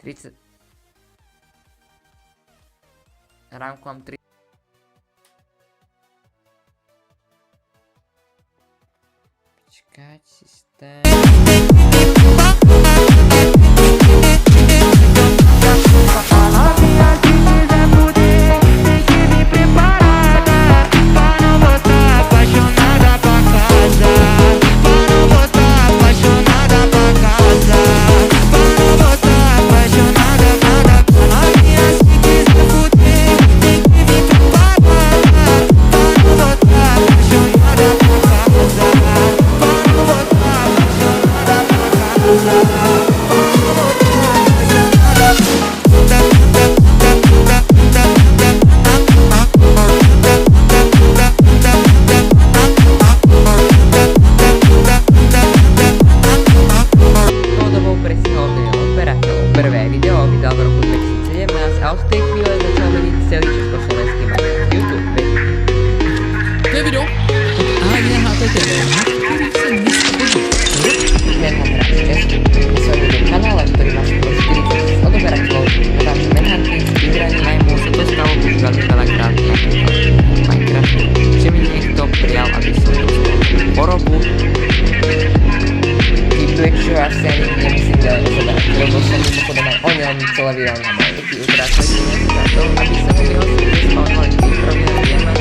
30... Rámku mám 3... Počkať, systém... Prvé video vydal v roku 2017 a od tej chvíle začal meniť celý československý Minecraft YouTube. To je video od Alia HTTV, na ktorých sa dnes Sme ho hráč Česky, na svojom YouTube kanále, ktorý má skoro 40 000 odoberateľov, natáčame menhanky, vybraní najmú sa to stalo už veľmi veľakrát v Minecraftu, že mi niekto prijal, aby som dostal porobu. Tu якщо аж це не місця задати, треба самі подумати, о ньому целові на мої, які утратили за то, аби самі його спавнили, і провели